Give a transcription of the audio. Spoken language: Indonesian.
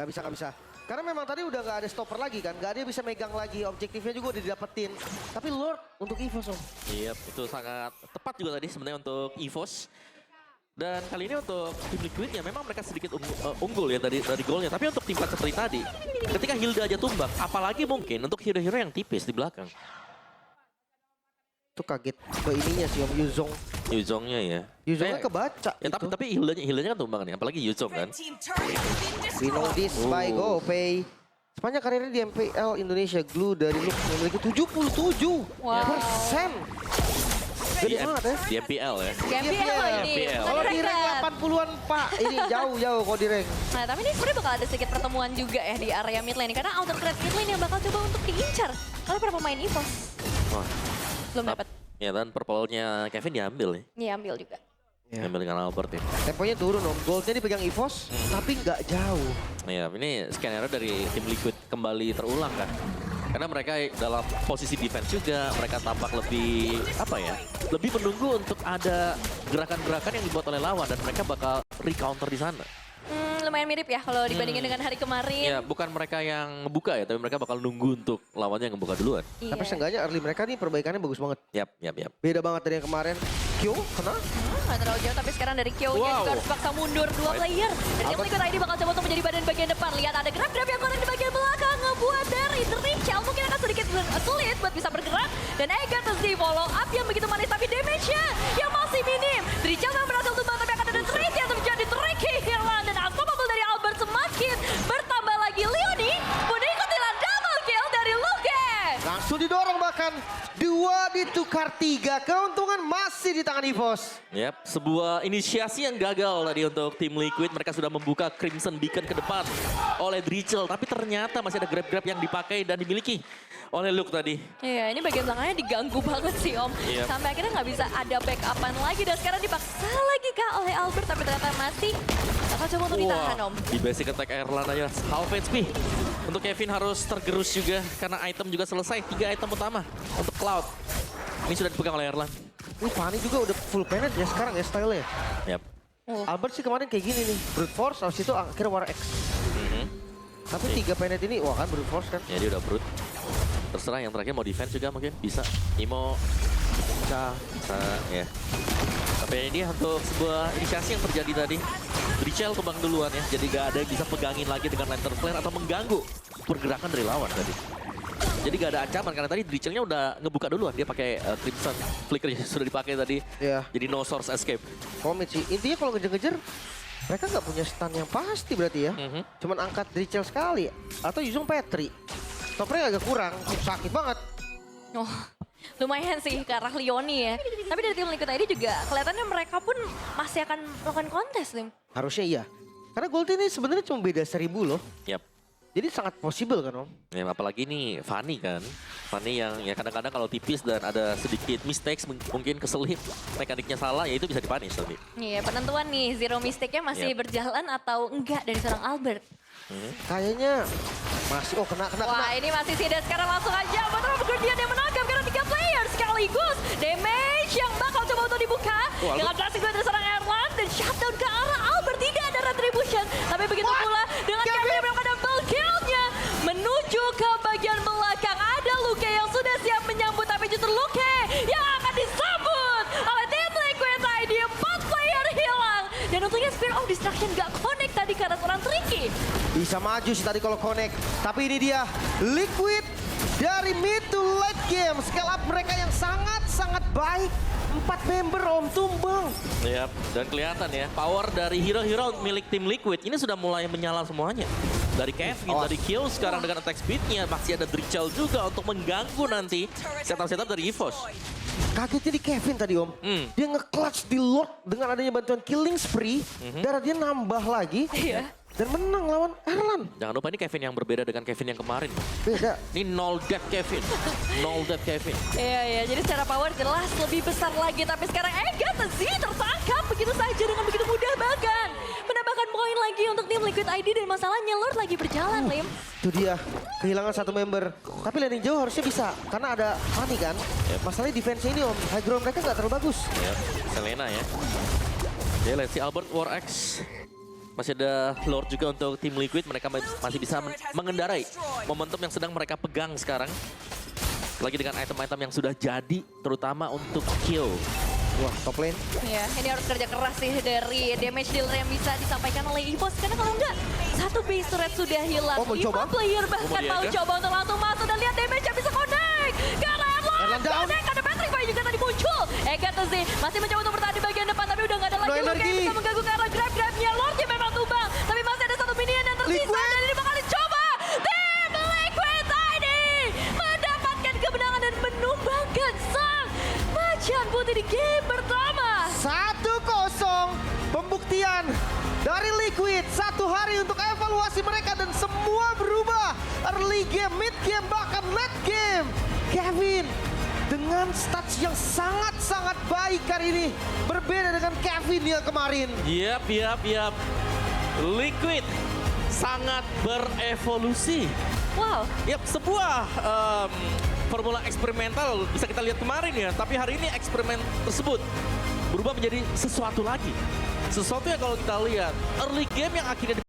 Gak bisa, gak bisa. Karena memang tadi udah gak ada stopper lagi kan. Gak ada yang bisa megang lagi. Objektifnya juga udah didapetin. Tapi Lord untuk EVOS Om. Iya, itu sangat tepat juga tadi sebenarnya untuk EVOS. Dan kali ini untuk tim Liquid ya memang mereka sedikit unggul ya dari golnya. Tapi untuk tim seperti tadi, ketika Hilda aja tumbang, apalagi mungkin untuk hero-hero yang tipis di belakang. Itu kaget ke ininya sih Om, Yuzong. Yuzongnya ya. Yuzongnya kebaca Ya gitu. tapi Hildanya kan tumbang nih, apalagi Yuzong kan. We know this by GoPay. Sepanjang karirnya di MPL Indonesia, Glue dari Lux memiliki 77%. Gede banget ya. Di MPL ya. Di MPL loh ini. MPL. Kalau di rank Dekat. 80-an Pak, ini jauh-jauh kalau di rank. Nah, tapi ini sebenarnya bakal ada sedikit pertemuan juga ya di area mid lane. Karena outer threat mid lane yang bakal coba untuk diincar oleh para pemain EVOS. Wah. Belum dapat. Ya dan purple-nya Kevin diambil ya. Iya, ambil juga. Ya. Diambil dengan Albert ya. Temponya turun Om, goldnya dipegang EVOS, tapi nggak jauh. Iya, ini skenario dari tim Liquid kembali terulang kan. Karena mereka dalam posisi defense juga, mereka tampak lebih, apa ya, lebih menunggu untuk ada gerakan-gerakan yang dibuat oleh lawan dan mereka bakal recounter di sana. Lumayan mirip ya kalau dibandingin dengan hari kemarin. Ya, bukan mereka yang ngebuka ya, tapi mereka bakal nunggu untuk lawannya yang ngebuka duluan. Iya. Tapi seenggaknya early mereka nih perbaikannya bagus banget. Yap. Beda banget dari yang kemarin. Kyo, kena? Nggak terlalu jauh, tapi sekarang dari Kyo-nya Wow. juga harus paksa mundur dua player. Dan tim Liquid ID bakal coba untuk menjadi bagian depan. Lihat ada grab yang korek di bagian belakang. Ngebuat dari Drichel mungkin akan sedikit sulit buat bisa bergerak. Dan Egatus di follow up yang begitu manis, tapi damage-nya yang masih minim. Drichel memang berhasil tumbang, tapi akan ada trade yang terjadi. Tricky Hirlan dan unstoppable dari Albert semakin bertambah lagi. Leoni pun ikutilah double kill dari Luke. Langsung didorong bahkan. 2 ditukar 3. Keuntungan masih di tangan EVOS. Yap, sebuah inisiasi yang gagal tadi untuk tim Liquid. Mereka sudah membuka Crimson Beacon ke depan oleh Drichel. Tapi ternyata masih ada grab-grab yang dipakai dan dimiliki oleh Luke tadi. Iya, ini bagian belakangnya diganggu banget sih Om. Iya. Sampai akhirnya nggak bisa ada backupan lagi. Dan sekarang dipaksa lagi Kak oleh Albert. Tapi ternyata masih bakal coba untuk ditahan Om. Di basic attack Erlan aja half HP. Untuk Kevin harus tergerus juga karena item juga selesai. 3 item utama untuk Cloud. Ini sudah dipegang oleh Erlan. Ini Fanny juga udah full penet ya sekarang ya style-nya. Yap. Oh. Albert sih kemarin kayak gini nih. Brute Force, habis itu akhirnya War X. Tapi 3 penet ini, wah kan Brute Force kan. Ya dia udah brute. Terserah yang terakhir mau defense juga mungkin bisa. Imo bisa ya. Tapi ini untuk sebuah inisiasi yang terjadi tadi. Drichel kembang duluan ya. Jadi gak ada yang bisa pegangin lagi dengan lantern flare atau mengganggu pergerakan dari lawan tadi. Jadi gak ada ancaman karena tadi Drichelnya udah ngebuka duluan. Dia pakai Crimson Flicker sudah dipakai tadi. Iya. Jadi no source escape. Komit sih. Intinya kalau ngejar-ngejar, mereka nggak punya stun yang pasti berarti ya. Cuman angkat Drichel sekali. Atau Yuzong Petri. Topnya agak kurang. Sakit banget. Oh, lumayan sih ke arah Leoni ya. Tapi dari tim Liquid ID juga kelihatannya mereka pun masih akan melakukan kontes Lim. Harusnya iya. Karena Gold ini sebenarnya cuma beda 1000 loh. Yap. Jadi sangat possible kan Om? Ya, apalagi nih Fanny kan. Fanny yang ya kadang-kadang kalau tipis dan ada sedikit mistakes mungkin keselip mekaniknya salah ya itu bisa dipunish tadi. Iya, penentuan nih zero mistake-nya masih berjalan atau enggak dari seorang Albert. Kayaknya masih, kena. Wah, ini masih sih dan sekarang langsung aja Batrap Guardian yang menangkap karena 3 player sekaligus. Damage yang bakal coba untuk dibuka. Wah, Dengan plastik dari seorang Erlan dan shutdown ke arah Albert. Tidak ada retribution. Tapi begitu pula dengan Kevin yang melakukan double kill-nya. Menuju ke bagian belakang. Ada Luke yang sudah siap menyambut. Tapi justru Luke yang akan disambut oleh tim Liquid ID. 4 player hilang. Dan untungnya Spear of Destruction gak connect tadi karena seorang Tricky. Bisa maju sih tadi kalau connect. Tapi ini dia Liquid dari mid to late game. Scale up mereka yang sangat-sangat baik. 4 member Om tumbang. Yap, dan kelihatan ya power dari hero-hero milik tim Liquid ini sudah mulai menyala semuanya. Dari Kevin, dari Kyo sekarang dengan attack speednya masih ada Drichel juga untuk mengganggu nanti setup-setup dari EVOS. Kagetnya di Kevin tadi Om. Dia nge-clutch di Lord dengan adanya bantuan killing spree. Darah dia nambah lagi. Iya. Dan menang lawan Erlan. Jangan lupa ini Kevin yang berbeda dengan Kevin yang kemarin. Beda. Ini null death Kevin. Null death Kevin. Iya, jadi secara power jelas lebih besar lagi. Tapi sekarang Egatus tertangkap begitu saja dengan begitu mudah bahkan. Menambahkan poin lagi untuk tim Liquid ID dan masalahnya Lord lagi berjalan, Lim. Itu dia. Kehilangan 1 member. Tapi landing jauh harusnya bisa. Karena ada Fanny kan. Masalahnya defense-nya ini Om. High ground mereka nggak terlalu bagus. Yap, Selena ya. Ya, let's see Albert War X. Masih ada Lord juga untuk tim Liquid. Mereka masih bisa mengendarai momentum yang sedang mereka pegang sekarang. Lagi dengan item-item yang sudah jadi, terutama untuk kill. Wah, top lane. Ya, ini harus kerja keras sih dari damage dealer yang bisa disampaikan oleh EVOS. Karena kalau enggak, satu base turret sudah hilang. Oh, mau coba? Player bahkan mau Diego. coba untuk langsung masuk dan lihat damage yang bisa connect. Karena Erlang down. connect, ada Petrify juga tadi muncul. Egatus sih masih mencoba untuk bertahan di bagian depan, tapi udah nggak ada lagi No Luka yang energi. bisa mengganggu karena grab-grabnya. Lordnya memang tumbang, tapi masih ada satu minion yang tersisa. Liquid. Dan ini bakal dicoba. Tim Liquid ini mendapatkan kemenangan dan menumbangkan sang Macan Putih di game pertama. 1-0 pembuktian dari Liquid. 1 hari untuk evaluasi mereka dan semua berubah. Early game, mid game, bahkan late game. Kevin dengan stats yang sangat-sangat baik kali ini. Berbeda dengan Kevin yang kemarin. Yap. Liquid sangat berevolusi. Wow. Yap, sebuah formula eksperimental bisa kita lihat kemarin ya. Tapi hari ini eksperimen tersebut berubah menjadi sesuatu lagi. Sesuatu yang kalau kita lihat, early game yang akhirnya